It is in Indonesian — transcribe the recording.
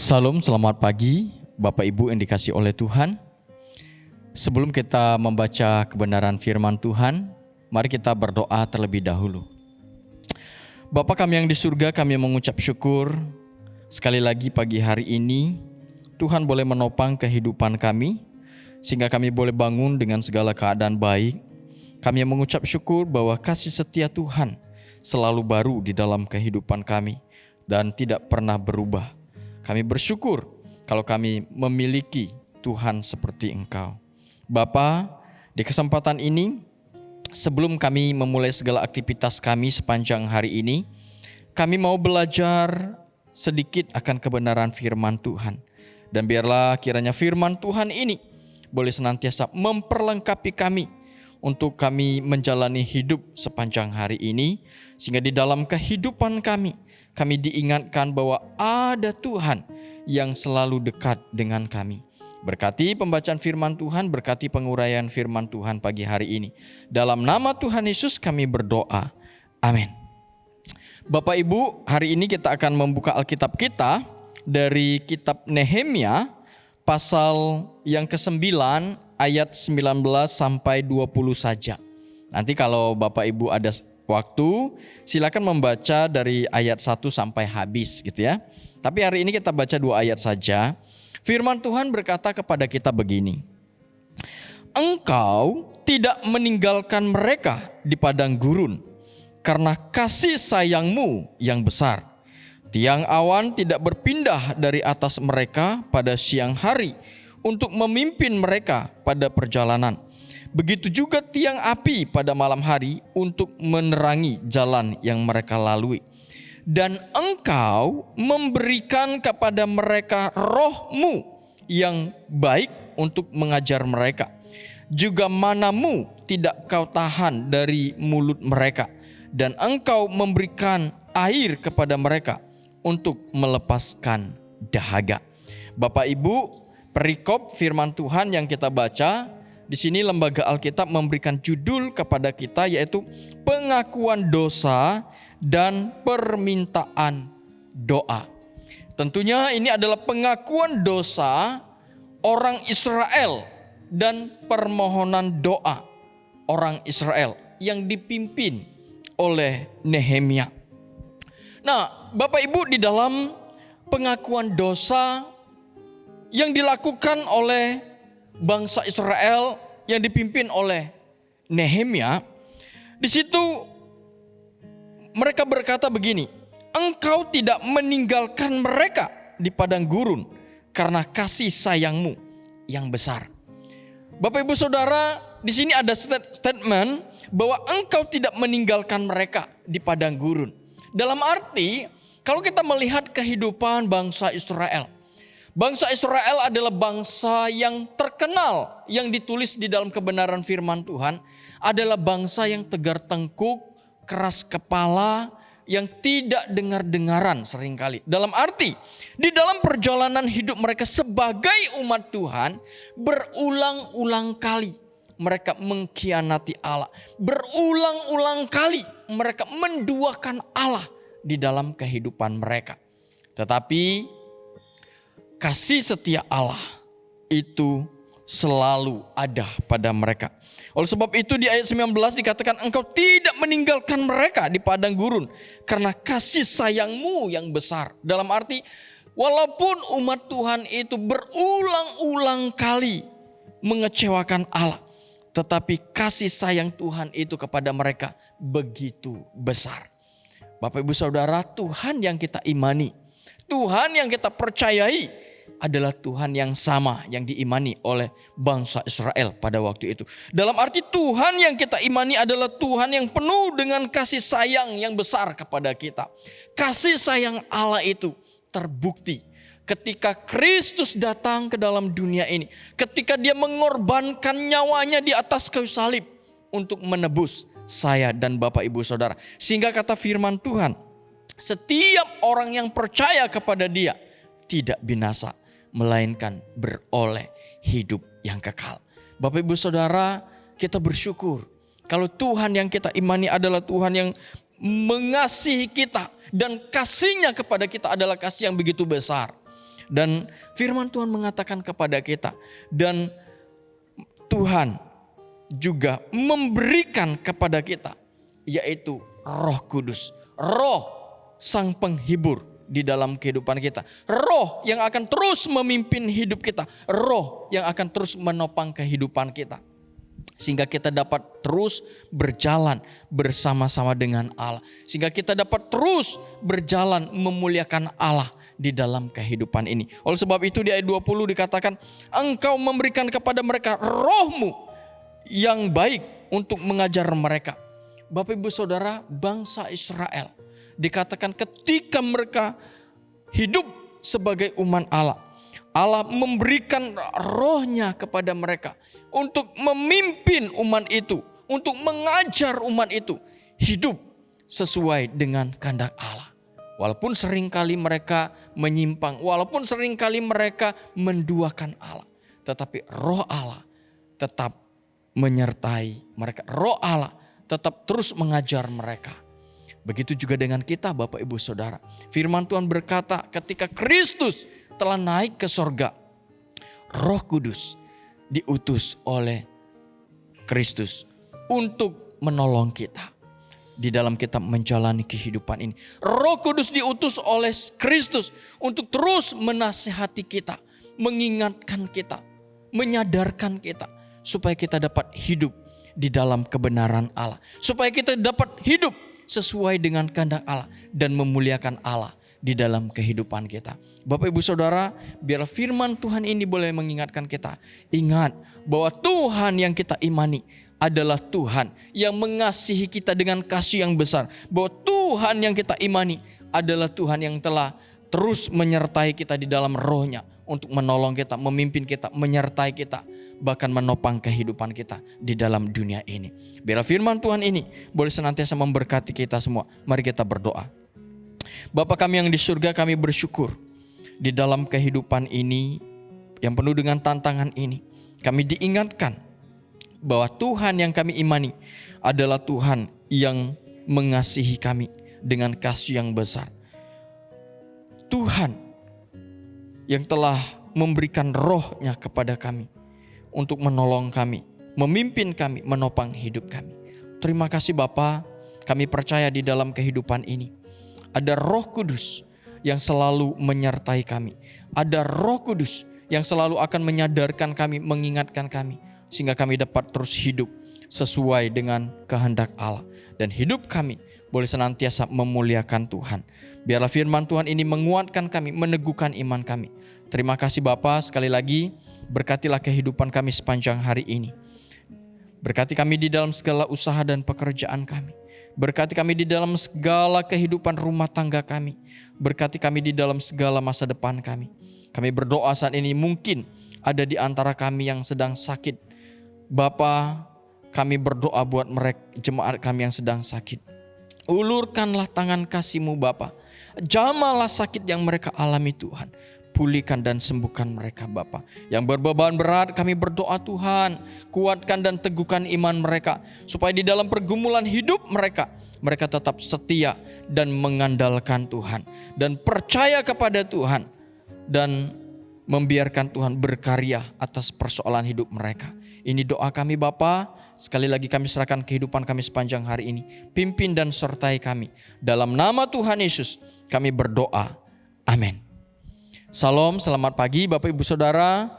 Salam, selamat pagi Bapak Ibu yang dikasihi oleh Tuhan. Sebelum kita membaca kebenaran firman Tuhan, mari kita berdoa terlebih dahulu. Bapa kami yang di surga, kami mengucap syukur sekali lagi pagi hari ini Tuhan boleh menopang kehidupan kami sehingga kami boleh bangun dengan segala keadaan baik. Kami mengucap syukur bahwa kasih setia Tuhan selalu baru di dalam kehidupan kami dan tidak pernah berubah. Kami bersyukur kalau kami memiliki Tuhan seperti Engkau. Bapa, di kesempatan ini, sebelum kami memulai segala aktivitas kami sepanjang hari ini, kami mau belajar sedikit akan kebenaran firman Tuhan. Dan biarlah kiranya firman Tuhan ini boleh senantiasa memperlengkapi kami untuk kami menjalani hidup sepanjang hari ini, sehingga di dalam kehidupan kami diingatkan bahwa ada Tuhan yang selalu dekat dengan kami. Berkati pembacaan firman Tuhan, berkati penguraian firman Tuhan pagi hari ini. Dalam nama Tuhan Yesus kami berdoa. Amin. Bapak Ibu, hari ini kita akan membuka Alkitab kita dari kitab Nehemia pasal yang ke-9 ayat 19 sampai 20 saja. Nanti kalau Bapak Ibu ada waktu, silakan membaca dari ayat 1 sampai habis gitu ya. Tapi hari ini kita baca 2 ayat saja. Firman Tuhan berkata kepada kita begini. Engkau tidak meninggalkan mereka di padang gurun karena kasih sayangmu yang besar. Tiang awan tidak berpindah dari atas mereka pada siang hari untuk memimpin mereka pada perjalanan. Begitu juga tiang api pada malam hari untuk menerangi jalan yang mereka lalui. Dan engkau memberikan kepada mereka roh-Mu yang baik untuk mengajar mereka. Juga mana-Mu tidak kau tahan dari mulut mereka. Dan engkau memberikan air kepada mereka untuk melepaskan dahaga. Bapak Ibu, perikop firman Tuhan yang kita baca, di sini Lembaga Alkitab memberikan judul kepada kita yaitu pengakuan dosa dan permintaan doa. Tentunya ini adalah pengakuan dosa orang Israel dan permohonan doa orang Israel yang dipimpin oleh Nehemia. Nah, Bapak Ibu, di dalam pengakuan dosa yang dilakukan oleh bangsa Israel yang dipimpin oleh Nehemia, di situ mereka berkata begini, engkau tidak meninggalkan mereka di padang gurun karena kasih sayangmu yang besar. Bapak Ibu Saudara, di sini ada statement bahwa engkau tidak meninggalkan mereka di padang gurun. Dalam arti, kalau kita melihat kehidupan bangsa Israel, bangsa Israel adalah bangsa yang terkenal, yang ditulis di dalam kebenaran firman Tuhan, adalah bangsa yang tegar tengkuk, keras kepala, yang tidak dengar-dengaran seringkali. Dalam arti, di dalam perjalanan hidup mereka sebagai umat Tuhan, berulang-ulang kali mereka mengkhianati Allah. Berulang-ulang kali mereka menduakan Allah di dalam kehidupan mereka. Tetapi kasih setia Allah itu selalu ada pada mereka. Oleh sebab itu di ayat 19 dikatakan engkau tidak meninggalkan mereka di padang gurun karena kasih sayangmu yang besar. Dalam arti walaupun umat Tuhan itu berulang-ulang kali mengecewakan Allah, tetapi kasih sayang Tuhan itu kepada mereka begitu besar. Bapak Ibu Saudara, Tuhan yang kita imani, Tuhan yang kita percayai adalah Tuhan yang sama yang diimani oleh bangsa Israel pada waktu itu. Dalam arti Tuhan yang kita imani adalah Tuhan yang penuh dengan kasih sayang yang besar kepada kita. Kasih sayang Allah itu terbukti ketika Kristus datang ke dalam dunia ini. Ketika dia mengorbankan nyawanya di atas kayu salib untuk menebus saya dan Bapak Ibu Saudara. Sehingga kata firman Tuhan, setiap orang yang percaya kepada dia tidak binasa, melainkan beroleh hidup yang kekal. Bapak Ibu Saudara, kita bersyukur kalau Tuhan yang kita imani adalah Tuhan yang mengasihi kita dan kasihnya kepada kita adalah kasih yang begitu besar. Dan firman Tuhan mengatakan kepada kita, dan Tuhan juga memberikan kepada kita, yaitu Roh Kudus. Roh sang penghibur di dalam kehidupan kita. Roh yang akan terus memimpin hidup kita. Roh yang akan terus menopang kehidupan kita. Sehingga kita dapat terus berjalan bersama-sama dengan Allah. Sehingga kita dapat terus berjalan memuliakan Allah di dalam kehidupan ini. Oleh sebab itu di ayat 20 dikatakan, Engkau memberikan kepada mereka Roh-Mu yang baik untuk mengajar mereka. Bapak Ibu Saudara, bangsa Israel dikatakan ketika mereka hidup sebagai umat Allah, Allah memberikan Roh-Nya kepada mereka untuk memimpin umat itu, untuk mengajar umat itu hidup sesuai dengan kehendak Allah. Walaupun seringkali mereka menyimpang, walaupun seringkali mereka menduakan Allah, tetapi Roh Allah tetap menyertai mereka. Roh Allah tetap terus mengajar mereka. Begitu juga dengan kita, Bapak Ibu Saudara. Firman Tuhan berkata, ketika Kristus telah naik ke sorga, Roh Kudus diutus oleh Kristus untuk menolong kita di dalam kita menjalani kehidupan ini. Roh Kudus diutus oleh Kristus untuk terus menasihati kita, mengingatkan kita, menyadarkan kita, supaya kita dapat hidup di dalam kebenaran Allah, supaya kita dapat hidup sesuai dengan kehendak Allah dan memuliakan Allah di dalam kehidupan kita. Bapak Ibu Saudara, biar firman Tuhan ini boleh mengingatkan kita. Ingat bahwa Tuhan yang kita imani adalah Tuhan yang mengasihi kita dengan kasih yang besar. Bahwa Tuhan yang kita imani adalah Tuhan yang telah terus menyertai kita di dalam Roh-Nya untuk menolong kita, memimpin kita, menyertai kita, bahkan menopang kehidupan kita di dalam dunia ini. Biar firman Tuhan ini boleh senantiasa memberkati kita semua. Mari kita berdoa. Bapa kami yang di surga, kami bersyukur di dalam kehidupan ini yang penuh dengan tantangan ini. Kami diingatkan bahwa Tuhan yang kami imani adalah Tuhan yang mengasihi kami dengan kasih yang besar. Tuhan yang telah memberikan Roh-Nya kepada kami untuk menolong kami, memimpin kami, menopang hidup kami. Terima kasih Bapa, kami percaya di dalam kehidupan ini ada Roh Kudus yang selalu menyertai kami. Ada Roh Kudus yang selalu akan menyadarkan kami, mengingatkan kami, sehingga kami dapat terus hidup sesuai dengan kehendak Allah. Dan hidup kami boleh senantiasa memuliakan Tuhan. Biarlah firman Tuhan ini menguatkan kami, meneguhkan iman kami. Terima kasih Bapa, sekali lagi berkatilah kehidupan kami sepanjang hari ini. Berkati kami di dalam segala usaha dan pekerjaan kami. Berkati kami di dalam segala kehidupan rumah tangga kami. Berkati kami di dalam segala masa depan kami. Kami berdoa saat ini, mungkin ada di antara kami yang sedang sakit. Bapa, kami berdoa buat mereka, jemaat kami yang sedang sakit. Ulurkanlah tangan kasih-Mu Bapa. Jamalah sakit yang mereka alami Tuhan. Pulihkan dan sembuhkan mereka Bapa. Yang berbeban berat kami berdoa Tuhan, kuatkan dan teguhkan iman mereka, supaya di dalam pergumulan hidup mereka tetap setia dan mengandalkan Tuhan, dan percaya kepada Tuhan, dan membiarkan Tuhan berkarya atas persoalan hidup mereka. Ini doa kami Bapa. Sekali lagi kami serahkan kehidupan kami sepanjang hari ini. Pimpin dan sertai kami. Dalam nama Tuhan Yesus kami berdoa. Amin. Salam, selamat pagi Bapak Ibu Saudara.